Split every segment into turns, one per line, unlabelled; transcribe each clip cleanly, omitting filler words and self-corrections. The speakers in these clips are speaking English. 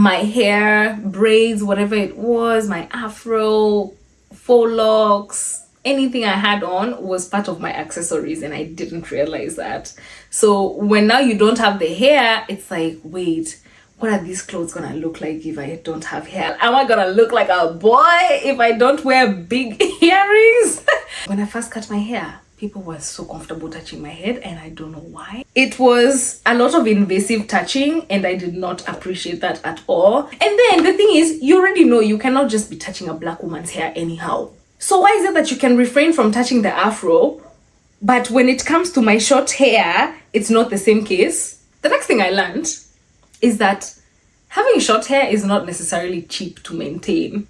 my hair, braids, whatever it was, my afro, faux locks, anything I had on was part of my accessories, and I didn't realize that. So when now you don't have the hair, it's like, wait, what are these clothes gonna look like if I don't have hair? Am I gonna look like a boy if I don't wear big earrings? When I first cut my hair, people were so comfortable touching my head, and I don't know why. It was a lot of invasive touching, and I did not appreciate that at all. And then the thing is, you already know you cannot just be touching a black woman's hair anyhow. So why is it that you can refrain from touching the afro, but when it comes to my short hair, it's not the same case? The next thing I learned is that having short hair is not necessarily cheap to maintain.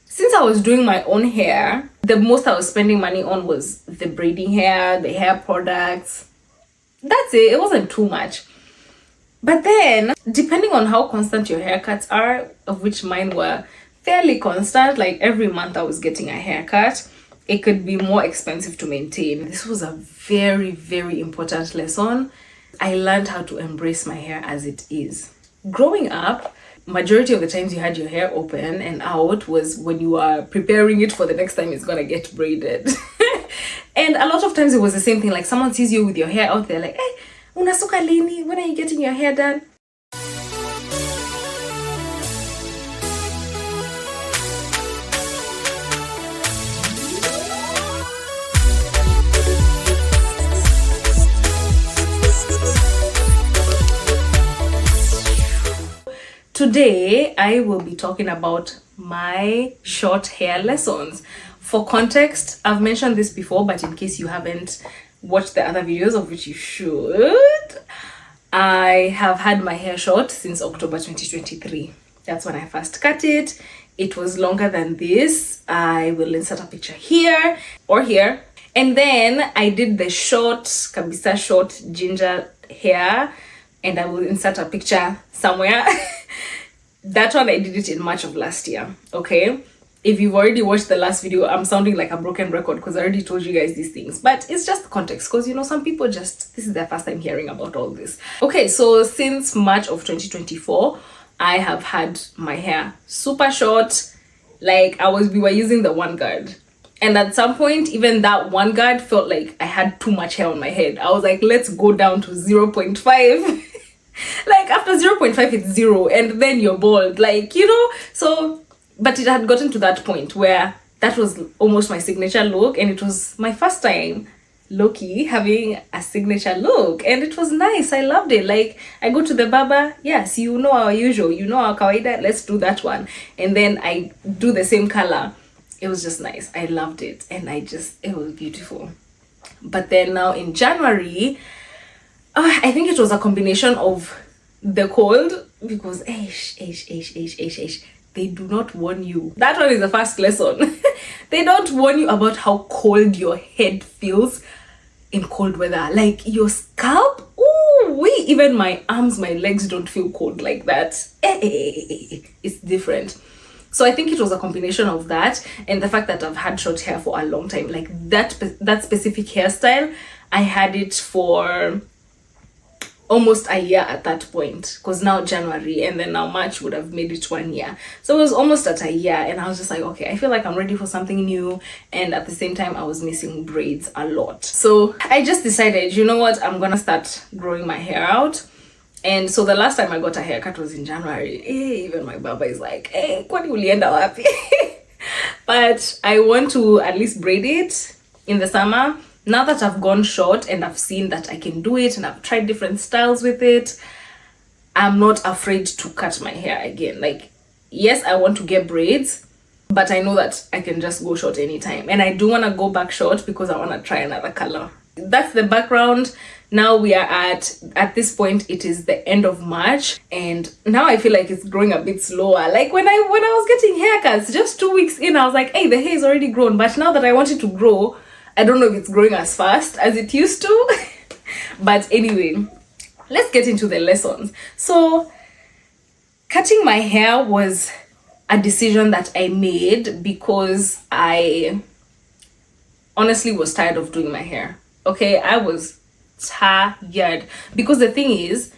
Since I was doing my own hair, the most I was spending money on was the braiding hair, the hair products. That's it. It wasn't too much. But then, depending on how constant your haircuts are, of which mine were fairly constant, like every month I was getting a haircut, it could be more expensive to maintain. This was a very, very important lesson. I learned how to embrace my hair as it is. Growing up, majority of the times you had your hair open and out was when you are preparing it for the next time it's gonna get braided. And a lot of times it was the same thing, like someone sees you with your hair out there like, hey, unasuka lini? When are you getting your hair done? Today, I will be talking about my short hair lessons. For context, I've mentioned this before, but in case you haven't watched the other videos, of which you should, I have had my hair short since October 2023. That's when I first cut it. It was longer than this. I will insert a picture here or here. And then I did the short, kabisa short ginger hair, and I will insert a picture somewhere. That one I did it in March of last year. Okay, if you've already watched the last video, I'm sounding like a broken record because I already told you guys these things, but it's just context because, you know, some people just, this is their first time hearing about all this. Okay, so since March of 2024 I have had my hair super short. Like we were using the one guard, and at some point even that one guard felt like I had too much hair on my head. I was like, let's go down to 0.5. Like after 0.5 it's 0, and then you're bald, like, you know. So but it had gotten to that point where that was almost my signature look, and it was my first time low-key having a signature look, and it was nice. I loved it. Like I go to the barber, yes, you know, our usual, you know, our kawaida, let's do that one, and then I do the same color. It was just nice. I loved it, and it was beautiful. But then now in January, I think it was a combination of the cold, because they do not warn you. That one is the first lesson. They don't warn you about how cold your head feels in cold weather. Like your scalp, even my arms, my legs don't feel cold like that. It's different. So I think it was a combination of that and the fact that I've had short hair for a long time. Like that specific hairstyle, I had it for almost a year at that point, because now January and then now March would have made it 1 year. So it was almost at a year, and I was just like, okay, I feel like I'm ready for something new. And at the same time, I was missing braids a lot. So I just decided, you know what, I'm gonna start growing my hair out. And so the last time I got a haircut was in January. Even my barber is like, hey, kwani ulienda wapi? But I want to at least braid it in the summer. Now that I've gone short and I've seen that I can do it and I've tried different styles with it, I'm not afraid to cut my hair again. Like, yes, I want to get braids, but I know that I can just go short anytime. And I do want to go back short because I want to try another color. That's the background. Now we are at this point, it is the end of March, and now I feel like it's growing a bit slower. Like when I was getting haircuts just 2 weeks in, I was like, hey, the hair is already grown. But now that I want it to grow, I don't know if it's growing as fast as it used to. But anyway, let's get into the lessons. So cutting my hair was a decision that I made because I honestly was tired of doing my hair. Okay, I was tired because the thing is,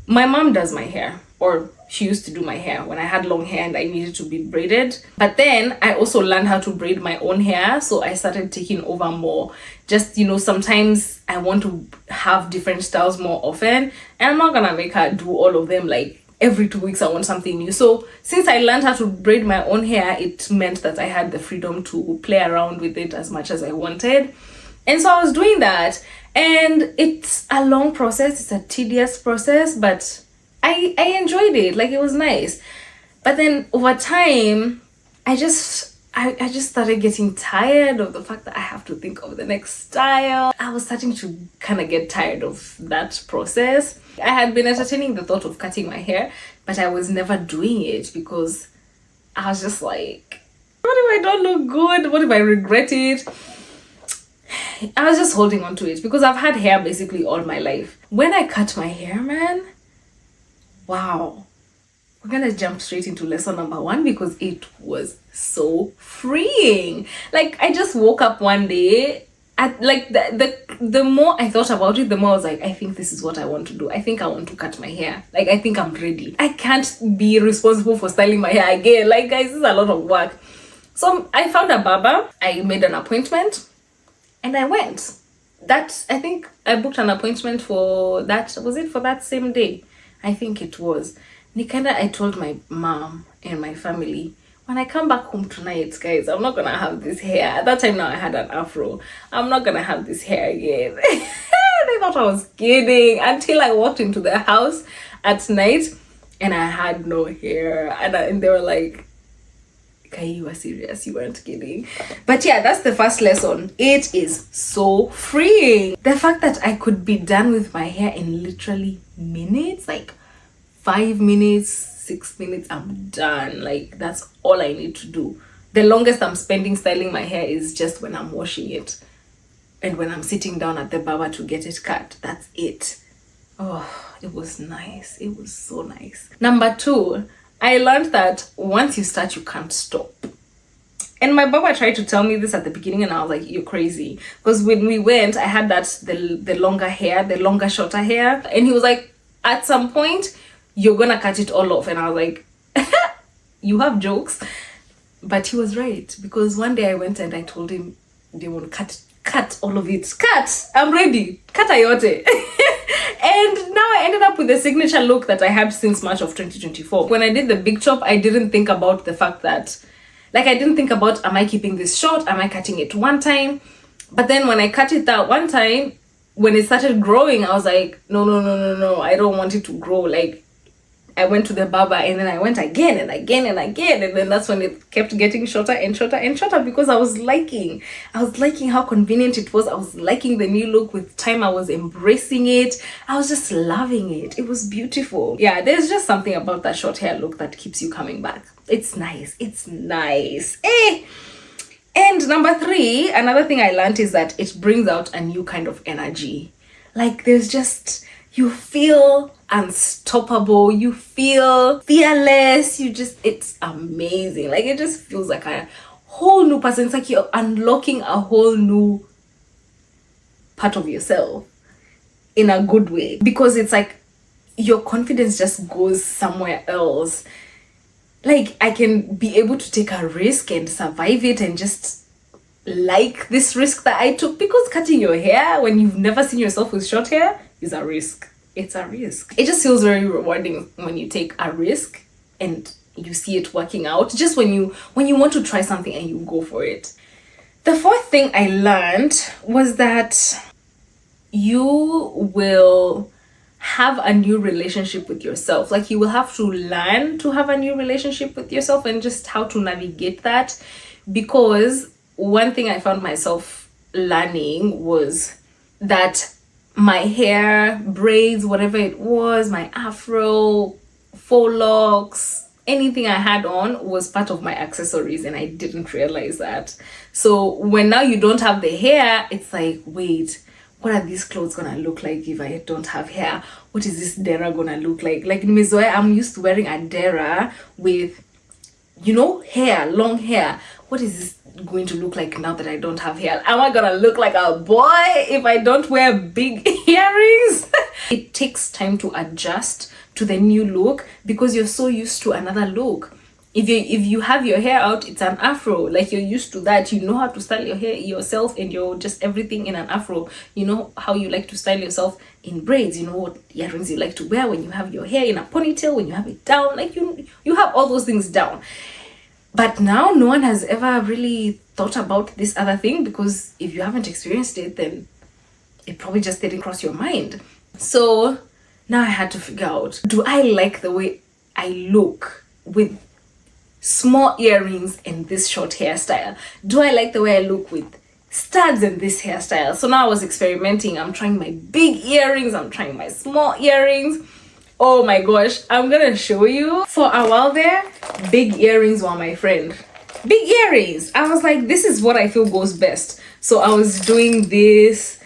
my mom does my hair, or she used to do my hair when I had long hair and I needed to be braided. But then I also learned how to braid my own hair, so I started taking over more. Just, you know, sometimes I want to have different styles more often, and I'm not gonna make her do all of them like every 2 weeks. I want something new. So since I learned how to braid my own hair, it meant that I had the freedom to play around with it as much as I wanted. And so I was doing that, and it's a long process, it's a tedious process, but I enjoyed it. Like, it was nice. But then over time, I just started getting tired of the fact that I have to think of the next style. I was starting to kind of get tired of that process. I had been entertaining the thought of cutting my hair, but I was never doing it because I was just like, what if I don't look good? What if I regret it? I was just holding on to it because I've had hair basically all my life. When I cut my hair, man, wow. We're gonna jump straight into lesson number 1 because it was so freeing. Like, I just woke up one day, at like the more I thought about it, the more I was like, I think this is what I want to do. I think I want to cut my hair. Like, I think I'm ready. I can't be responsible for styling my hair again. Like, guys, this is a lot of work. So I found a barber. I made an appointment and I went. I think I booked an appointment for that. Was it for that same day? I think it was. I told my mom and my family, when I come back home tonight, guys, I'm not gonna have this hair. At that time now I had an afro. I'm not gonna have this hair again. They thought I was kidding until I walked into the house at night and I had no hair. And they were like, okay, you were serious, you weren't kidding. But yeah, that's the first lesson. It is so freeing. The fact that I could be done with my hair in literally minutes, like 5 minutes, 6 minutes, I'm done. Like, that's all I need to do. The longest I'm spending styling my hair is just when I'm washing it and when I'm sitting down at the barber to get it cut. That's it. Oh, it was nice. It was so nice. Number 2, I learned that once you start, you can't stop. And my barber tried to tell me this at the beginning and I was like, you're crazy. Because when we went, I had the longer hair, the longer, shorter hair. And he was like, at some point, you're gonna cut it all off. And I was like, you have jokes. But he was right. Because one day I went and I told him, they want to cut all of it. Cut! I'm ready. Cut ayote. And now I ended up with the signature look that I had since March of 2024. When I did the big chop, I didn't think about the fact that, like, I didn't think about, am I keeping this short? Am I cutting it one time? But then when I cut it that one time, when it started growing, I was like, no, I don't want it to grow. Like, I went to the barber and then I went again and again and again, and then that's when it kept getting shorter and shorter and shorter because I was liking how convenient it was. I was liking the new look. With time, I was embracing it. I was just loving it. It was beautiful. Yeah, there's just something about that short hair look that keeps you coming back. It's nice. And number 3, another thing I learned is that it brings out a new kind of energy. Like, there's just, you feel unstoppable, you feel fearless, it's amazing. Like, it just feels like a whole new person. It's like you're unlocking a whole new part of yourself in a good way, because it's like your confidence just goes somewhere else. Like, I can be able to take a risk and survive it and just like this risk that I took, because cutting your hair when you've never seen yourself with short hair is a risk. It's a risk. It just feels very rewarding when you take a risk and you see it working out. Just when you want to try something and you go for it. The 4th thing I learned was that you will have a new relationship with yourself. Like, you will have to learn to have a new relationship with yourself and just how to navigate that. Because one thing I found myself learning was that my hair, braids, whatever it was, my afro, faux locks, anything I had on was part of my accessories, and I didn't realize that. So when now you don't have the hair, it's like, wait, what are these clothes gonna look like if I don't have hair? What is this dera gonna look like? Like, I'm used to wearing a dera with, hair, long hair. What is this going to look like now that I don't have hair? Am I gonna look like a boy if I don't wear big earrings? It takes time to adjust to the new look because you're so used to another look. If you have your hair out, it's an afro, like you're used to that. You know how to style your hair yourself, and you're just everything in an afro. You know how you like to style yourself in braids. You know what earrings you like to wear when you have your hair in a ponytail, when you have it down. Like you have all those things down. But now no one has ever really thought about this other thing, because if you haven't experienced it, then it probably just didn't cross your mind. So now I had to figure out, do I like the way I look with small earrings and this short hairstyle? Do I like the way I look with studs and this hairstyle? So now I was experimenting. I'm trying my big earrings, I'm trying my small earrings. Oh my gosh, I'm gonna show you. For a while there, big earrings were my friend. Big earrings. I was like, this is what I feel goes best. So I was doing these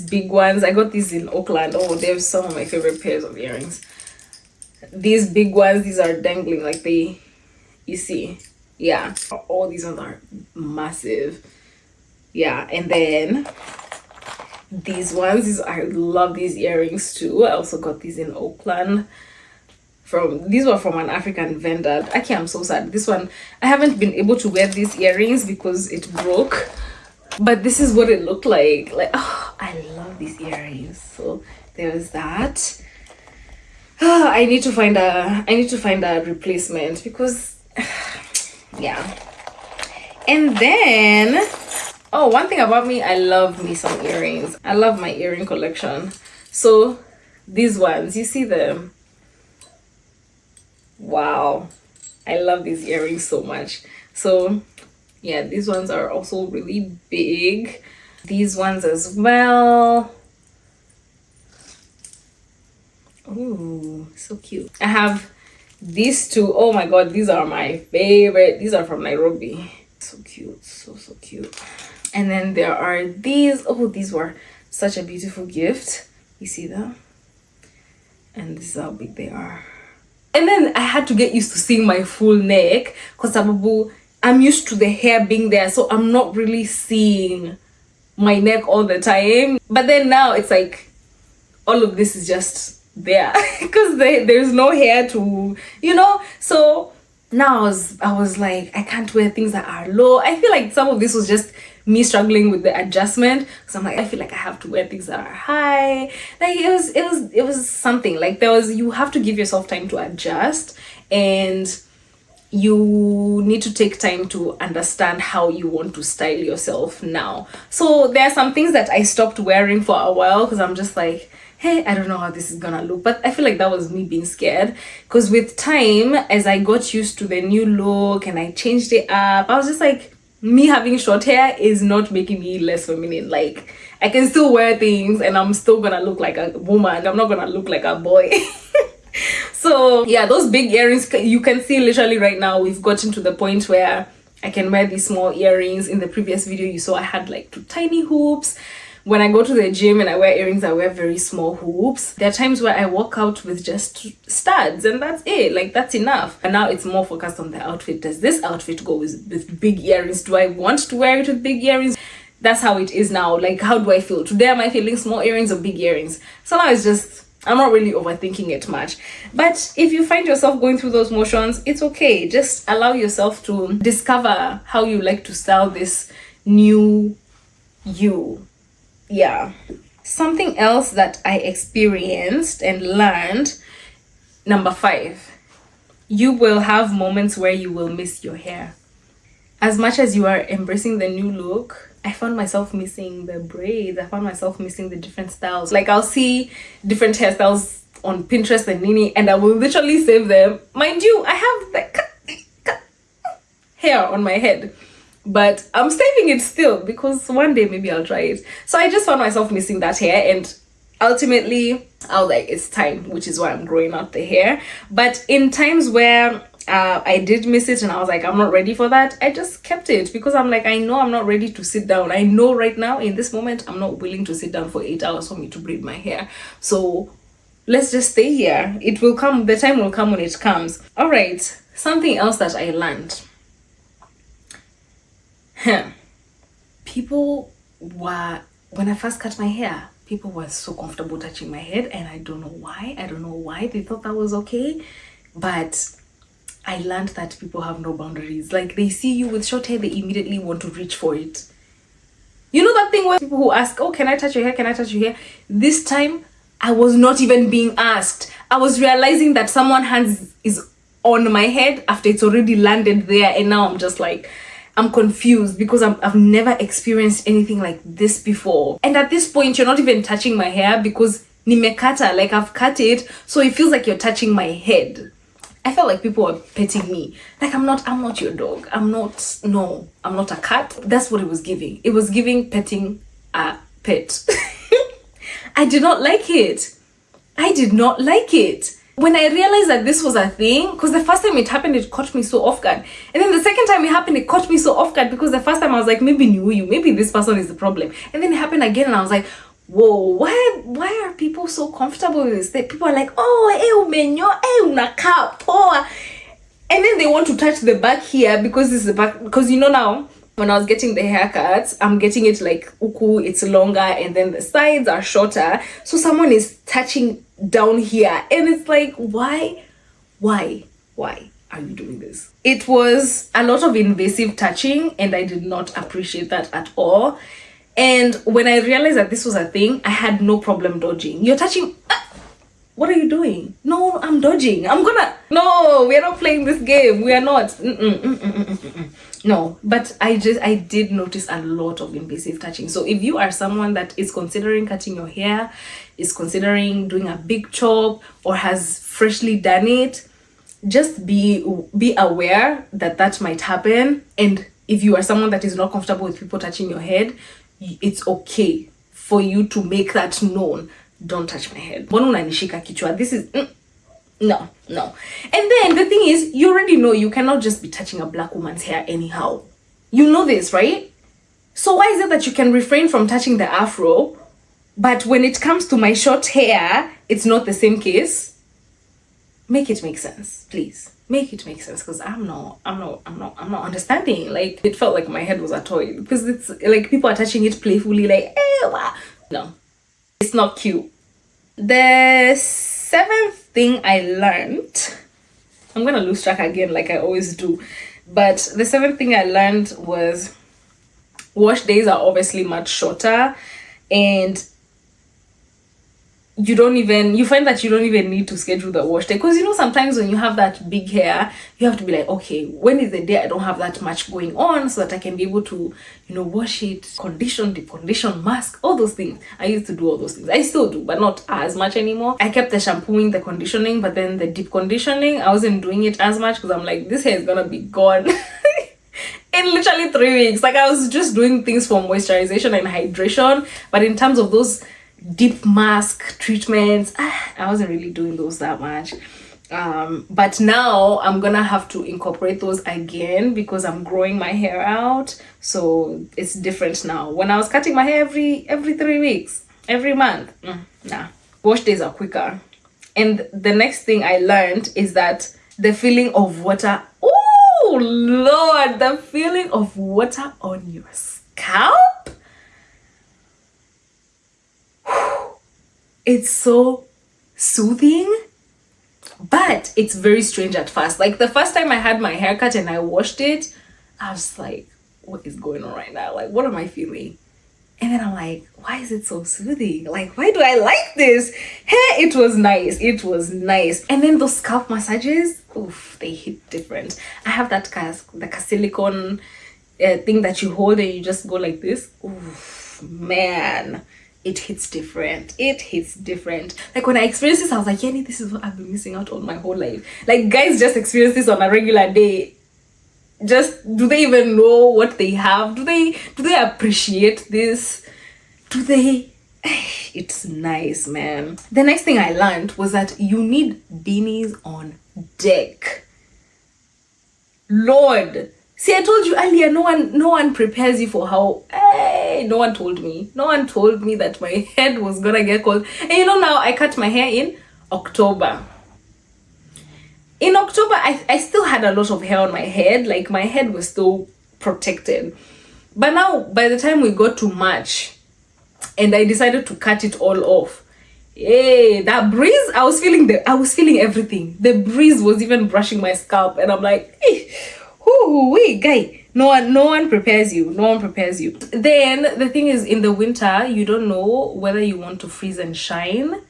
big ones. I got these in Auckland. Oh, they're some of my favorite pairs of earrings. These big ones, these are dangling like you see. Yeah, all these ones are massive. Yeah, and then these ones, I love these earrings too. I also got these in Auckland. These were from an African vendor. Actually, I'm so sad. This one, I haven't been able to wear these earrings because it broke. But this is what it looked like. Like, oh, I love these earrings. So there's that. I need to find a replacement because yeah. And then, oh, one thing about me, I love me some earrings. I love my earring collection. So these ones, you see them? Wow, I love these earrings so much. So yeah, these ones are also really big. These ones as well. Oh, so cute. I have these two. Oh my god, these are my favorite. These are from Nairobi. So cute, so cute. And then there are these. Oh, these were such a beautiful gift. You see them? And this is how big they are. And then I had to get used to seeing my full neck because I'm used to the hair being there, so I'm not really seeing my neck all the time. But then now it's like all of this is just there because there's no hair to, so now I was like, I can't wear things that are low. I feel like some of this was just me struggling with the adjustment, because I'm like, I feel like I have to wear things that are high. Like it was something like you have to give yourself time to adjust, and you need to take time to understand how you want to style yourself now. So there are some things that I stopped wearing for a while because I'm just like, hey, I don't know how this is gonna look. But I feel like that was me being scared, because with time, as I got used to the new look and I changed it up, I was just like, me having short hair is not making me less feminine. Like, I can still wear things and I'm still gonna look like a woman. I'm not gonna look like a boy. So yeah, those big earrings, you can see literally right now we've gotten to the point where I can wear these small earrings. In the previous video you saw I had like 2 tiny hoops. When I go to the gym and I wear earrings, I wear very small hoops. There are times where I walk out with just studs and that's it. Like, that's enough. And now it's more focused on the outfit. Does this outfit go with big earrings? Do I want to wear it with big earrings? That's how it is now. Like, how do I feel? Today, am I feeling small earrings or big earrings? So now it's just, I'm not really overthinking it much. But if you find yourself going through those motions, it's okay. Just allow yourself to discover how you like to style this new you. Yeah. Something else that I experienced and learned, number 5, you will have moments where you will miss your hair. As much as you are embracing the new look, I found myself missing the braids. I found myself missing the different styles. Like, I'll see different hairstyles on Pinterest and Nini, and I will literally save them. Mind you, I have the hair on my head, but I'm saving it still because one day maybe I'll try it. So I just found myself missing that hair, and ultimately I was like, it's time, which is why I'm growing out the hair. But in times where I did miss it and I was like, I'm not ready for that, I just kept it because I'm like, I know I'm not ready to sit down. I know right now in this moment I'm not willing to sit down for 8 hours for me to braid my hair. So let's just stay here. It will come, the time will come when it comes. All right, something else that I learned. People were, when I first cut my hair, people were so comfortable touching my head, and I don't know why. I don't know why they thought that was okay. But I learned that people have no boundaries. Like, they see you with short hair, they immediately want to reach for it. You know that thing where people who ask, oh, can I touch your hair? Can I touch your hair? This time, I was not even being asked. I was realizing that someone's hands is on my head after it's already landed there. And now I'm just like, I'm confused because I've never experienced anything like this before. And at this point, you're not even touching my hair because nimekata, like I've cut it. So it feels like you're touching my head. I felt like people were petting me. Like, I'm not your dog. I'm not a cat. That's what it was giving. It was giving petting a pet. I did not like it. I did not like it. When I realized that this was a thing, because the first time it happened, it caught me so off guard. And then the second time it happened, it caught me so off guard because the first time I was like, maybe maybe this person is the problem. And then it happened again and I was like, whoa, why are people so comfortable with this? People are like, oh, unakaa poa. And then they want to touch the back here because this is the back. Because you know now, when I was getting the haircuts, I'm getting it like uku, it's longer, and then the sides are shorter. So someone is touching down here. And it's like, why are you doing this? It was a lot of invasive touching, and I did not appreciate that at all. And when I realized that this was a thing, I had no problem dodging. You're touching. What are you doing? No, I'm dodging. No, we are not playing this game. We are not. No, but I did notice a lot of invasive touching. So if you are someone that is considering cutting your hair, is considering doing a big chop, or has freshly done it, just be aware that might happen. And if you are someone that is not comfortable with people touching your head, it's okay for you to make that known. Don't touch my head. This is no. And then the thing is, you already know you cannot just be touching a black woman's hair anyhow. You know this, right? So why is it that you can refrain from touching the afro, but when it comes to my short hair, it's not the same case? Make it make sense, please. Make it make sense, because I'm not understanding. Like, it felt like my head was a toy, because it's like people are touching it playfully, like, wow. No, it's not cute. The seventh thing I learned, I'm gonna lose track again like I always do, but the seventh thing I learned was wash days are obviously much shorter, and you find that you don't even need to schedule the wash day, because you know, sometimes when you have that big hair, you have to be like, okay, when is the day I don't have that much going on, so that I can be able to, you know, wash it, condition, deep condition, mask, all those things. I used to do all those things. I still do, but not as much anymore. I kept the shampooing, the conditioning, but then the deep conditioning, I wasn't doing it as much because I'm like, this hair is gonna be gone in literally 3 weeks. Like, I was just doing things for moisturization and hydration, but in terms of those deep mask treatments, I wasn't really doing those that much. But now I'm gonna have to incorporate those again because I'm growing my hair out, so it's different now. When I was cutting my hair every 3 weeks, every month, nah, wash days are quicker. And the next thing I learned is that the feeling of water, oh Lord, the feeling of water on your scalp, it's so soothing, but it's very strange at first. Like, the first time I had my haircut and I washed it, I was like, what is going on right now? Like, what am I feeling? And then I'm like, why is it so soothing? Like, why do I like this? Hey, it was nice. And then those scalp massages, oof, they hit different. I have that like a silicone thing that you hold and you just go like this. Oof, man. It hits different. Like, when I experienced this, I was like, Yenny, this is what I've been missing out on my whole life. Like, guys just experience this on a regular day. Just, do they even know what they have? Do they appreciate this? Do they? It's nice, man. The next thing I learned was that you need beanies on deck. Lord, see, I told you earlier, no one prepares you for how, no one told me that my head was gonna get cold. And you know, now I cut my hair in October. In October, I still had a lot of hair on my head. Like, my head was still protected. But now, by the time we got to March, and I decided to cut it all off. Hey, that breeze, I was feeling everything. The breeze was even brushing my scalp, and I'm like, hey, wait, guy, no one prepares you. Then the thing is, in the winter, you don't know whether you want to freeze and shine.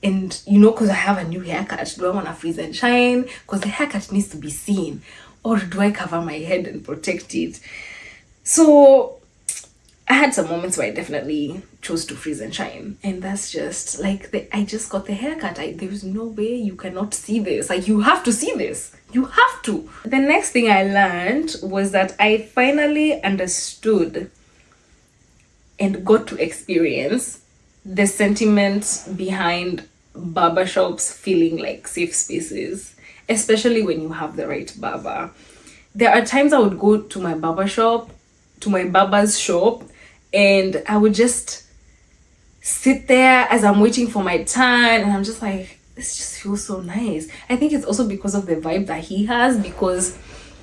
And because I have a new haircut, do I want to freeze and shine? Because the haircut needs to be seen. Or do I cover my head and protect it? So I had some moments where I definitely chose to freeze and shine. And that's just like, I just got the haircut. There's no way you cannot see this. Like, you have to see this. You have to. The next thing I learned was that I finally understood and got to experience the sentiment behind barbershops feeling like safe spaces, especially when you have the right barber. There are times I would go to my barber's shop, and I would just sit there as I'm waiting for my turn, and I'm just like, this just feels so nice. I think it's also because of the vibe that he has, because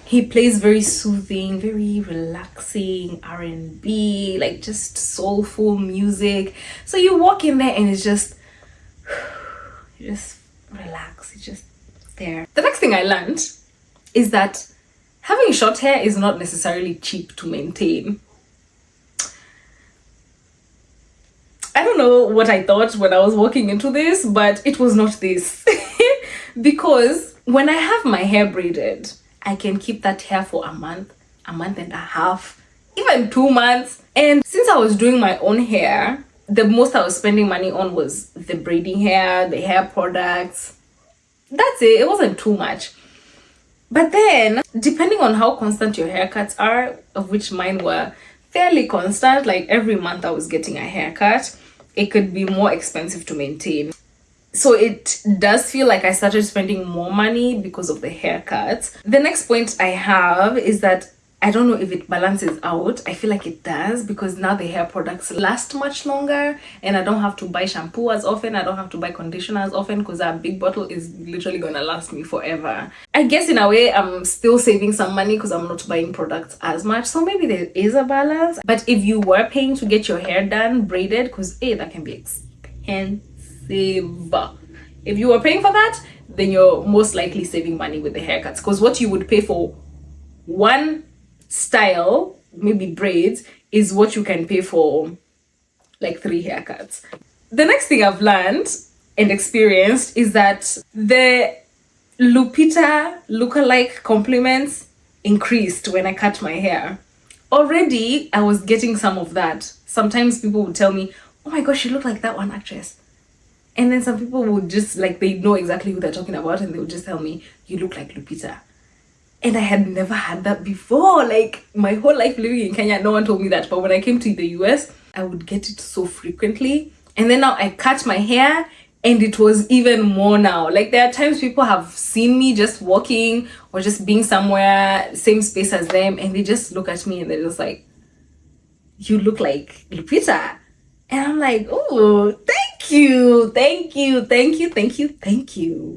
he plays very soothing, very relaxing R&B, like just soulful music. So you walk in there and it's just, you just relax, it's just there. The next thing I learned is that having short hair is not necessarily cheap to maintain. I don't know what I thought when I was walking into this, but it was not this. Because when I have my hair braided, I can keep that hair for a month and a half, even 2 months. And since I was doing my own hair, the most I was spending money on was the braiding hair, the hair products. That's it. It wasn't too much. But then, depending on how constant your haircuts are, of which mine were fairly constant, like every month I was getting a haircut, it could be more expensive to maintain. So it does feel like I started spending more money because of the haircuts. The next point I have is that I don't know if it balances out. I feel like it does, because now the hair products last much longer and I don't have to buy shampoo as often. I don't have to buy conditioner as often, because that big bottle is literally gonna last me forever. I guess in a way I'm still saving some money because I'm not buying products as much. So maybe there is a balance. But if you were paying to get your hair done braided, because that can be expensive. If you were paying for that, then you're most likely saving money with the haircuts, because what you would pay for one style, maybe braids, is what you can pay for like 3 haircuts. The next thing I've learned and experienced is that the Lupita lookalike compliments increased when I cut my hair. Already I was getting some of that. Sometimes people would tell me, oh my gosh, you look like that one actress. And then some people would just, like, they know exactly who they're talking about, and they would just tell me, you look like Lupita. And I had never had that before. Like, my whole life living in Kenya, no one told me that. But when I came to the US, I would get it so frequently. And then now I cut my hair, and it was even more now. Like, there are times people have seen me just walking or just being somewhere, same space as them, and they just look at me and they're just like, you look like Lupita. And I'm like, oh, thank you.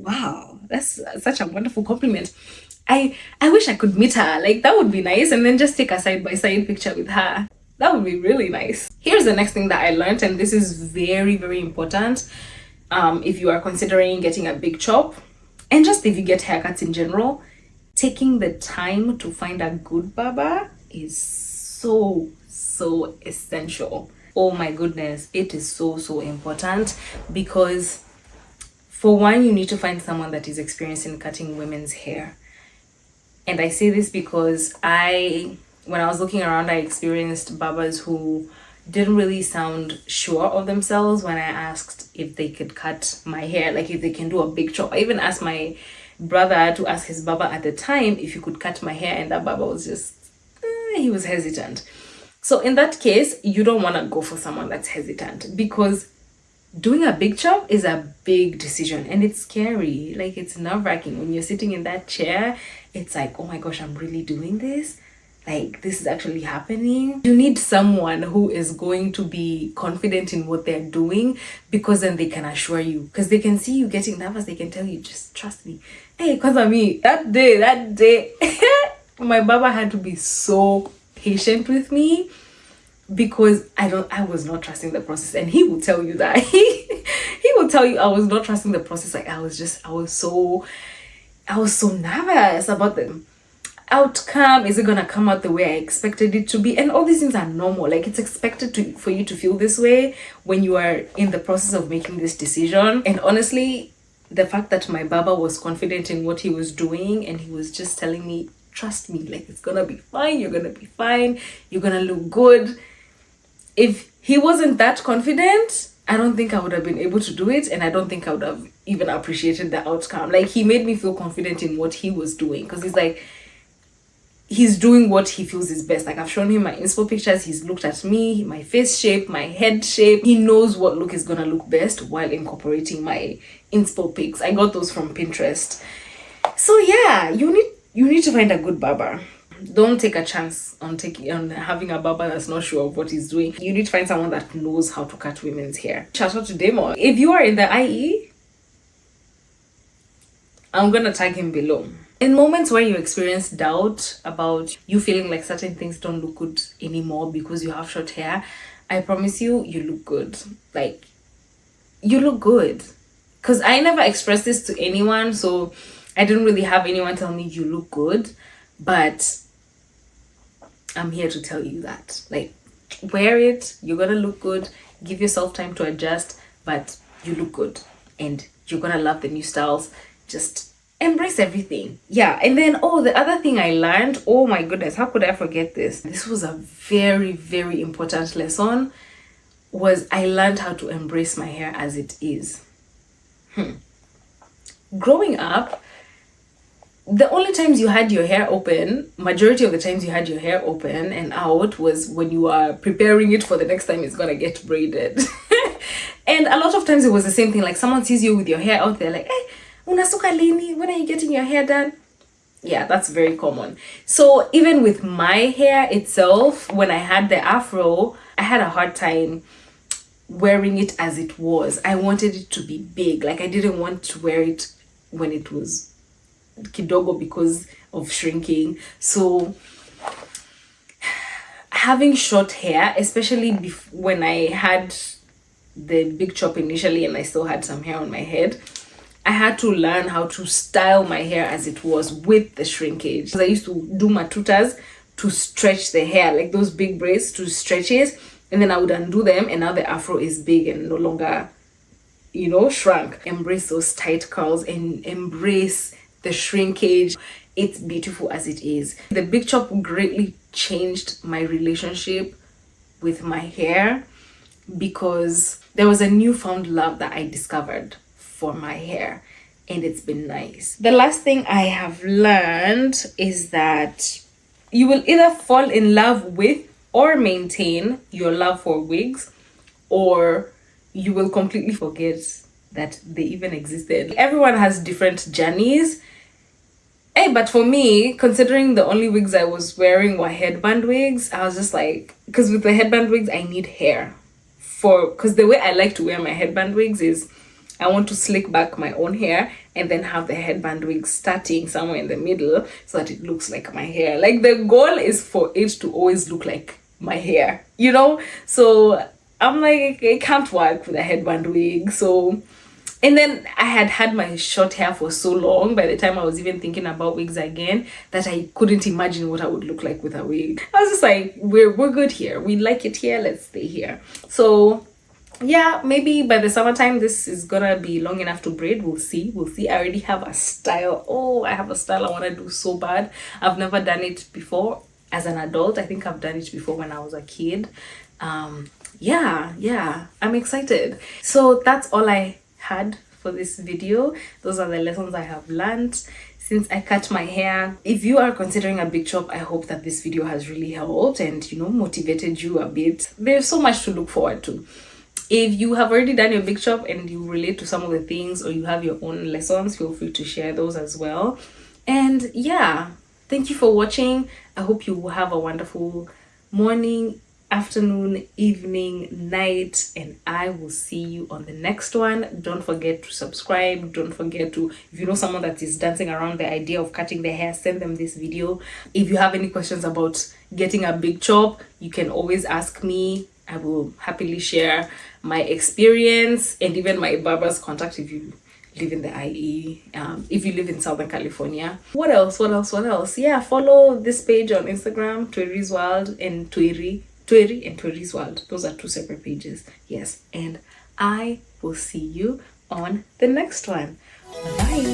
Wow, that's such a wonderful compliment. I wish I could meet her. Like, that would be nice. And then just take a side-by-side picture with her. That would be really nice. Here's the next thing that I learned, and this is very, very important. If you are considering getting a big chop, and just if you get haircuts in general, taking the time to find a good barber is so essential. Oh my goodness, it is so important, because for one, you need to find someone that is experienced in cutting women's hair. And I say this because when I was looking around, I experienced barbers who didn't really sound sure of themselves when I asked if they could cut my hair, like if they can do a big chop. I even asked my brother to ask his barber at the time if he could cut my hair, and that barber was just, he was hesitant. So in that case, you don't want to go for someone that's hesitant, because doing a big chop is a big decision and it's scary. Like, it's nerve-wracking when you're sitting in that chair. It's like, oh my gosh, I'm really doing this? Like, this is actually happening? You need someone who is going to be confident in what they're doing, because then they can assure you, because they can see you getting nervous. They can tell you, just trust me. Hey, because of me, that day, my barber had to be so patient with me. because I was not trusting the process, and he will tell you that. He will tell you I was not trusting the process. Like I was so nervous about the outcome. Is it gonna come out the way I expected it to be? And all these things are normal. Like it's expected for you to feel this way when you are in the process of making this decision. And honestly, the fact that my barber was confident in what he was doing, and he was just telling me, trust me, like it's gonna be fine, you're gonna be fine, you're gonna look good. If he wasn't that confident, I don't think I would have been able to do it, and I don't think I would have even appreciated the outcome. Like he made me feel confident in what he was doing, because he's doing what he feels is best. Like I've shown him my inspo pictures, he's looked at me, my face shape, my head shape. He knows what look is gonna look best while incorporating my inspo pics. I got those from Pinterest. So yeah, you need to find a good barber. Don't take a chance on having a barber that's not sure of what he's doing. You need to find someone that knows how to cut women's hair. Shout out to Demo. If you are in the IE, I'm gonna tag him below. In moments where you experience doubt about you feeling like certain things don't look good anymore because you have short hair, I promise you look good. Like you look good. Because I never expressed this to anyone, so I didn't really have anyone tell me you look good, but I'm here to tell you that. Like, wear it, you're gonna look good, give yourself time to adjust, but you look good and you're gonna love the new styles. Just embrace everything. Yeah. And then the other thing I learned, oh my goodness, how could I forget this? This was a very, very important lesson, was I learned how to embrace my hair as it is. Growing up, the only times you had your hair open, majority of the times you had your hair open and out, was when you are preparing it for the next time it's gonna get braided. And a lot of times it was the same thing. Like someone sees you with your hair out there, like, hey, unasuka lini? When are you getting your hair done? Yeah, that's very common. So even with my hair itself, when I had the afro, I had a hard time wearing it as it was. I wanted it to be big. Like I didn't want to wear it when it was kidogo because of shrinking. So having short hair, especially when I had the big chop initially and I still had some hair on my head, I had to learn how to style my hair as it was with the shrinkage. I used to do matutas to stretch the hair, like those big braids to stretch it, and then I would undo them, and now the afro is big and no longer, shrunk. Embrace those tight curls and embrace the shrinkage. It's beautiful as it is. The big chop greatly changed my relationship with my hair because there was a newfound love that I discovered for my hair, and it's been nice. The last thing I have learned is that you will either fall in love with or maintain your love for wigs, or you will completely forget that they even existed. Everyone has different journeys. Hey, but for me, considering the only wigs I was wearing were headband wigs, I was just like, because with the headband wigs, I need hair. Because the way I like to wear my headband wigs is I want to slick back my own hair and then have the headband wig starting somewhere in the middle so that it looks like my hair. Like the goal is for it to always look like my hair, So I'm like, it can't work with a headband wig. So, and then I had my short hair for so long by the time I was even thinking about wigs again that I couldn't imagine what I would look like with a wig. I was just like, we're good here. We like it here. Let's stay here. So yeah, maybe by the summertime this is gonna be long enough to braid. We'll see. I already have a style. I have a style I want to do so bad. I've never done it before as an adult. I think I've done it before when I was a kid. Yeah, I'm excited. So that's all I had for this video. Those are the lessons I have learned since I cut my hair. If you are considering a big chop, I hope that this video has really helped and motivated you a bit. There's so much to look forward to. If you have already done your big chop and you relate to some of the things, or you have your own lessons, feel free to share those as well. And yeah, thank you for watching. I hope you will have a wonderful morning, afternoon, evening, night, and I will see you on the next one. Don't forget to subscribe. Don't forget to, if you know someone that is dancing around the idea of cutting their hair, send them this video. If you have any questions about getting a big chop, you can always ask me. I will happily share my experience and even my barber's contact if you live in the IE, if you live in Southern California. What else? Yeah, follow this page on Instagram, Twîri's World and Twîri and Twîri's World. Those are 2 separate pages. Yes, and I will see you on the next one. Bye.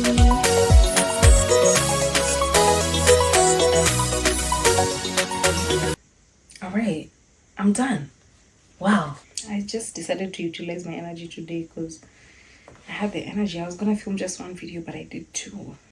All right, I'm done. Wow, I just decided to utilize my energy today because I had the energy. I was gonna film just one video, but I did 2.